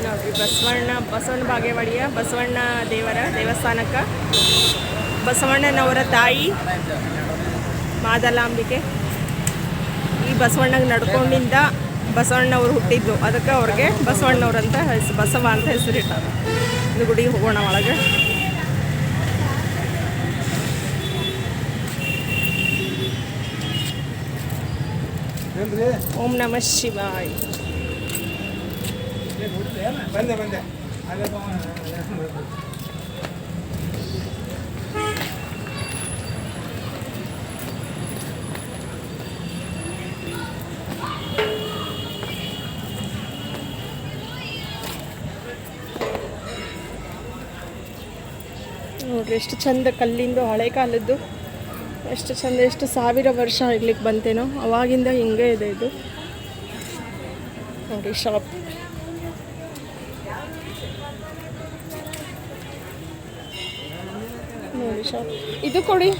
ನೋಡ್ರಿ ಬಸವಣ್ಣ ಬಾಗೇವಾಡಿಯ ಬಸವಣ್ಣ ದೇವರ ದೇವಸ್ಥಾನಕ್ಕೆ ಬಸವಣ್ಣನವರ ತಾಯಿ ಮಾದಲಾಂಬಿಕೆ ಈ ಬಸವಣ್ಣಗೆ ನಡ್ಕೊಂಡಿಂದ ಬಸವಣ್ಣವ್ರು ಹುಟ್ಟಿದ್ದು, ಅದಕ್ಕೆ ಅವ್ರಿಗೆ ಬಸವಣ್ಣವ್ರಂತ ಬಸವ ಅಂತ ಹೆಸರಿಟ್ಟಾರೆ. ಇದು ಗುಡಿಗೆ ಹೋಗೋಣ ಒಳಗೆ. ಓಂ ನಮಃ ಶಿವಾಯ. ನೋಡ್ರಿ ಎಷ್ಟು ಚಂದ, ಕಲ್ಲಿಂದು ಹಳೆ ಕಾಲದ್ದು ಎಷ್ಟು ಚಂದ, ಎಷ್ಟು ಸಾವಿರ ವರ್ಷ ಆಗ್ಲಿಕ್ಕೆ ಬಂತೇನೋ, ಅವಾಗಿಂದ ಹಿಂಗೆ ಇದೆ ಇದು. ನೋಡಿ ಶಾಪ್, ನೋಡಿ ಶಾಪ್. ಇದು ಕೊಡಿ,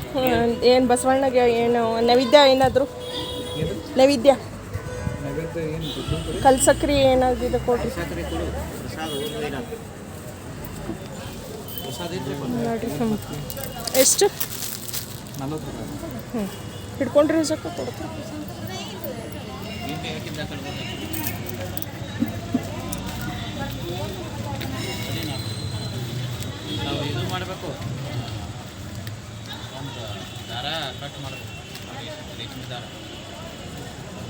ಏನು ಬಸವಣ್ಣಗೆ ಏನು ನೈವೇದ್ಯ, ಏನಾದರೂ ನೈವೇದ್ಯ ಕಲ್ಸಕ್ರಿ ಏನಾದ್ರು ಇದು ಕೊಡ್ರಿ. ನೋಡ್ರಿ ಎಷ್ಟು ಹಿಡ್ಕೊಂಡ್ರಿ ಸಾಕು ಕೊಡ್ತಾರೆ. ಇದು ಮಾಡಬೇಕು, ದಾರ ಕಟ್ ಮಾಡಬೇಕು. ರೇಷ್ಮೆ ದಾರ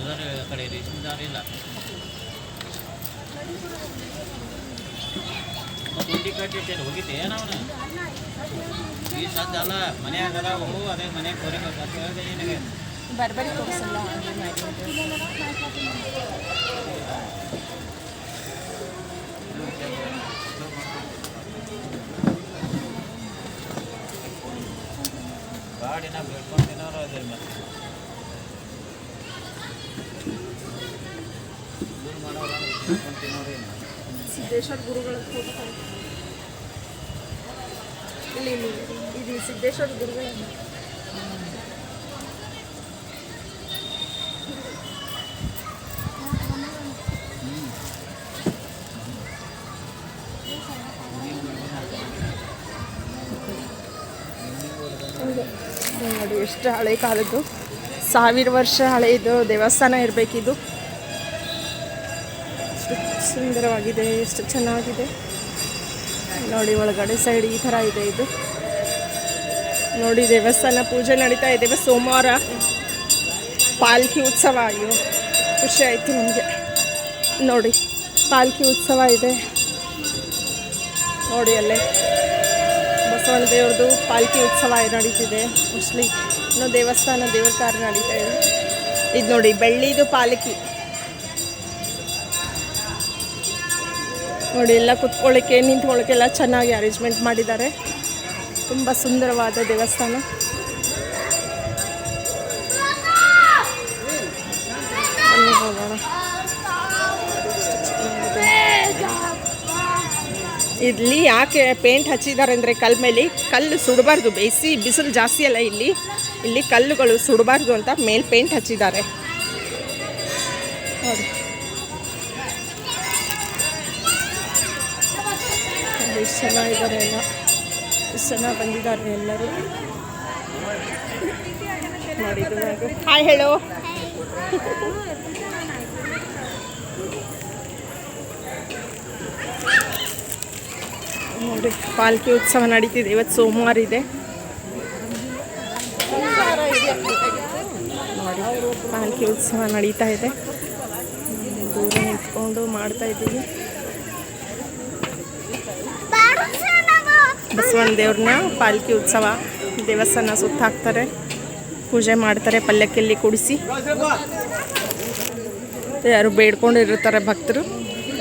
ಆ ಕಡೆ ರೇಷ್ಮೆ ದಾರ ಇಲ್ಲ. ಗುಂಡಿ ಕಟ್ಟಿಟ್ಟೇನು ಹೋಗಿದ್ದೆ ನಾವು ಈ ಸದ್ದ ಅಲ್ಲ ಮನ್ಯಾಗ ಅದಾವು, ಅದೇ ಮನೆಗೆ ಕೋರಿಕೆ ಹೇಳಿದೆ ನಿನಗೆ. ಬರ್ಬರಿ ತೋರಿಸಲ್ಲ ಗಾಡಿನ ಬೇಡ್ಕೊಂಡು ತಿನ್ನೋರು ಅದೇ ಮತ್ತೆ ಮಾಡೋರು ಬೇಡ್ಕೊಂಡು ತಿನ್ನೋರು. ಸಿದ್ದೇಶ್ವರ ಗುರುಗಳ ಫೋಟೋ ಇಲ್ಲಿ ಇದು ಸಿದ್ದೇಶ್ವರ ಗುರುಗಳ ನೋಡಿ ಎಷ್ಟು ಹಳೆ ಕಾಲದ್ದು, 1000 ವರ್ಷ ಹಳೆಯದು ದೇವಸ್ಥಾನ ಇರಬೇಕಿದು. ಎಷ್ಟು ಸುಂದರವಾಗಿದೆ, ಎಷ್ಟು ಚೆನ್ನಾಗಿದೆ ನೋಡಿ. ಒಳಗಡೆ ಸೈಡ್ ಈ ಥರ ಇದೆ ಇದು. ನೋಡಿ ದೇವಸ್ಥಾನ ಪೂಜೆ ನಡೀತಾ ಇದೆ. ಸೋಮವಾರ ಪಾಲ್ಕಿ ಉತ್ಸವ. ಅಯ್ಯೋ ಖುಷಿ ಆಯಿತು ನಮಗೆ. ನೋಡಿ ಪಾಲ್ಕಿ ಉತ್ಸವ ಇದೆ ನೋಡಿ, ಅಲ್ಲೇ ಬಸವಣ್ಣ ದೇವ್ರದ್ದು ಪಾಲ್ಕಿ ಉತ್ಸವ ನಡೀತಿದೆ. ಮೋಸ್ಟ್ಲಿ ಇನ್ನೂ ದೇವಸ್ಥಾನ ದೇವ್ರ ಕಾರ್ಯ ನಡೀತಾ ಇದೆ. ಇದು ನೋಡಿ ಬೆಳ್ಳಿದು ಪಾಲ್ಕಿ ನೋಡಿ. ಎಲ್ಲ ಕುತ್ಕೊಳ್ಳೋಕ್ಕೆ ನಿಂತ್ಕೊಳ್ಳೋಕ್ಕೆಲ್ಲ ಚೆನ್ನಾಗಿ ಅರೇಂಜ್ಮೆಂಟ್ ಮಾಡಿದ್ದಾರೆ. ತುಂಬ ಸುಂದರವಾದ ದೇವಸ್ಥಾನ. ಬನ್ನಿ ಹೋಗೋಣ. ಇಲ್ಲಿ ಯಾಕೆ ಪೇಂಟ್ ಹಚ್ಚಿದ್ದಾರೆ ಅಂದರೆ ಕಲ್ಲು ಮೇಲೆ ಕಲ್ಲು ಸುಡಬಾರ್ದು, ಬಿಸಿಲು ಜಾಸ್ತಿ ಅಲ್ಲ ಇಲ್ಲಿ ಕಲ್ಲುಗಳು ಸುಡಬಾರ್ದು ಅಂತ ಮೇಲೆ ಪೇಂಟ್ ಹಚ್ಚಿದ್ದಾರೆ ನೋಡಿ. ಎಷ್ಟು ಚೆನ್ನಾಗಿದ್ದಾರೆ, ಎಲ್ಲ ಎಷ್ಟು ಚೆನ್ನಾಗಿ ಬಂದಿದ್ದಾರೆ ಎಲ್ಲರೂ ನೋಡಿ. ಹಾಯ್ ಹೇಳು. ನೋಡಿ ಪಾಲ್ಕಿ ಉತ್ಸವ ನಡೀತಿದೆ. ಇವತ್ತು ಸೋಮವಾರ ಇದೆ ನೋಡಿ. ಪಾಲ್ಕಿ ಉತ್ಸವ ನಡೀತಾ ಇದೆ. ದೂರ ನಿಂತ್ಕೊಂಡು ಮಾಡ್ತಾ ಇದ್ದೀವಿ. ಬಸವಣ್ಣ ದೇವ್ರನ್ನ ಪಾಲ್ಕಿ ಉತ್ಸವ ದೇವಸ್ಥಾನ ಸುತ್ತ ಹಾಕ್ತಾರೆ, ಪೂಜೆ ಮಾಡ್ತಾರೆ, ಪಲ್ಲಕ್ಕಿಯಲ್ಲಿ ಕೂಡಿಸಿ. ಯಾರು ಬೇಡ್ಕೊಂಡಿರ್ತಾರೆ ಭಕ್ತರು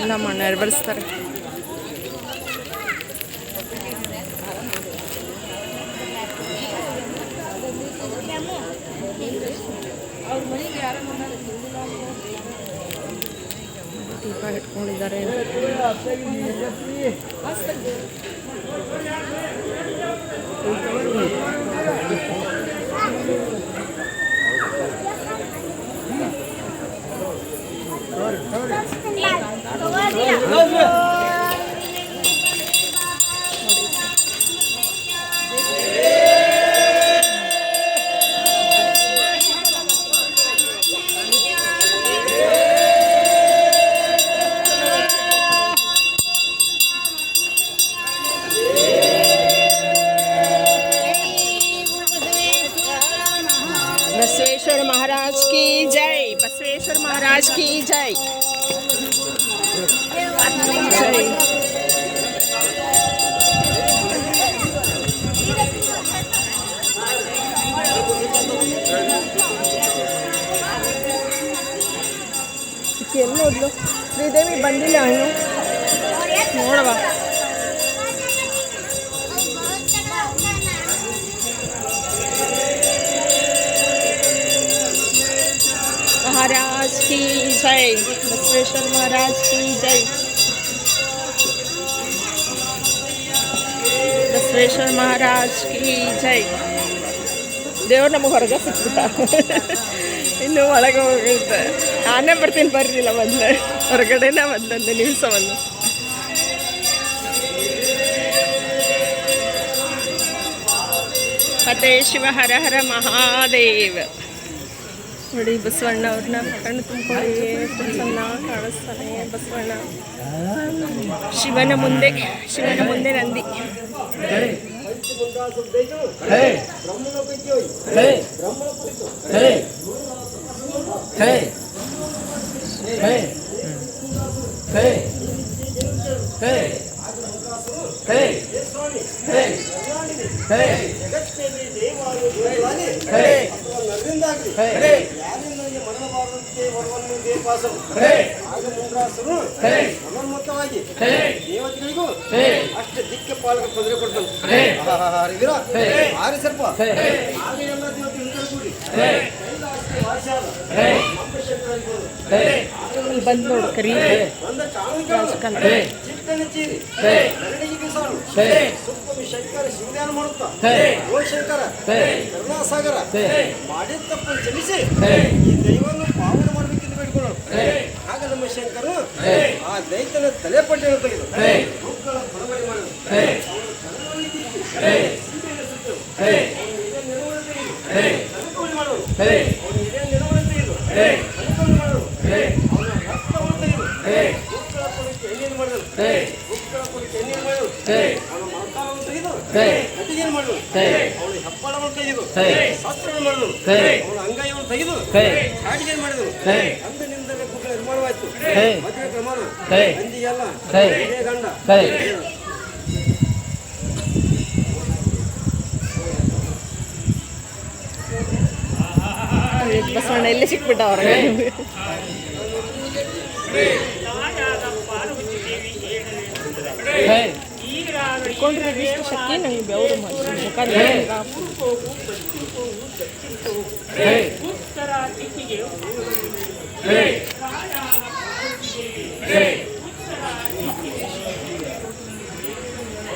ಎಲ್ಲ ನೆರವೇರಿಸ್ತಾರೆ. ದೀಪ ಇಟ್ಕೊಂಡಿದ್ದಾರೆ. ಬಂದಿಲ್ಲ ಇನ್ನು ನೋಡವ. महाराज की जय, बसवेश्वर महाराज की जय, बसवेश्वर महाराज की जय. ದೇವ್ರು ನಮಗೆ ಹೊರಗೆ ಸಿಕ್ಬಿಟ್ಟ. ಇನ್ನು ಒಳಗೆ ಹೋಗುತ್ತೆ. ನಾನೇ ಬರ್ತೀನಿ ಬರ್ಲಿಲ್ಲ ಮೊದಲು, ಹೊರಗಡೆನೇ ಮೊದಲೊಂದು ನಿಮಿಷವನ್ನು. ಮತ್ತೆ ಶಿವ ಹರ ಹರ ಮಹಾದೇವ. ನೋಡಿ ಬಸವಣ್ಣ ಅವ್ರನ್ನ ಕಣ್ಣು ತುಂಬಿಕೊಳ್ಳಿ, ಎಷ್ಟು ಚೆನ್ನಾಗಿ ಕಾಣಿಸ್ತಾನೆ ಬಸವಣ್ಣ. ಶಿವನ ಮುಂದೆ ನಂದಿ. ದೇವತೆಗಳಿಗೂ ಅಷ್ಟು ದಿಕ್ಕ ಪಾಲಕ ತೊಂದರೆ ಕೊಡ್ತಾನೆ. ಸ್ವಲ್ಪ ಬಂದು ನೋಡು ಕರಿ ಚಿಕ್ಕನ ಚೀರಿ ಕರಡಿಗೆ ಬಿಸಾಡು ಸುಪ್ಪಮಿ ಶಂಕರ ಶಿವಜ್ಞಾನ ಮಾಡುತ್ತಾ ಓ ಶಂಕರ ಕರುಣಾಸಾಗರ ಮಾಡಿದ ತಪ್ಪನ್ನು ಕ್ಷಮಿಸಿ ಈ ದೈವವನ್ನು ಪಾವನ ಮಾಡಬೇಕೆಂದು ಬೇಡಿಕೊಳ್ಳೋಣ. ಆಗ ನಮ್ಮ ಶಂಕರು ಆ ದೈತ್ಯನ ತಲೆಪಟ್ಟೆಯನ್ನು ತೆಗೆದು ಮಕ್ಕಳ ಬಡವಡಿ ಮಾಡಿದರು. ಅವನು ಹೆಪ್ಪಳವನ್ನು ತೆಗೆದು ಶಾಸ್ತ್ರವನ್ನು ಮಾಡಿದನು. ಅವನ ಅಂಗೈಯನ್ನು ತೆಗೆದು ಕಾಟಿಗೆ ಮಾಡಿದನು. ಅಂದಿನಿಂದಲೇ ಗುಡ್ಡ ನಿರ್ಮಾಣವಾಯಿತು. ಮದುವೆ ಪ್ರಮಾಣ ಅಂದಿಗೆಲ್ಲ ಇದೇ ಗಂಡ. ಬಸವಣ್ಣ ಎಲ್ಲಿ ಸಿಕ್ಬಿಟ್ಟ ಅವ್ರಿಗೆ. ಇಟ್ಕೊಂಡ್ರೆ ಇಷ್ಟು ಶಕ್ತಿ ನಂಗೆ ಬೆವರು ಮಾಡಿ ಮುಖ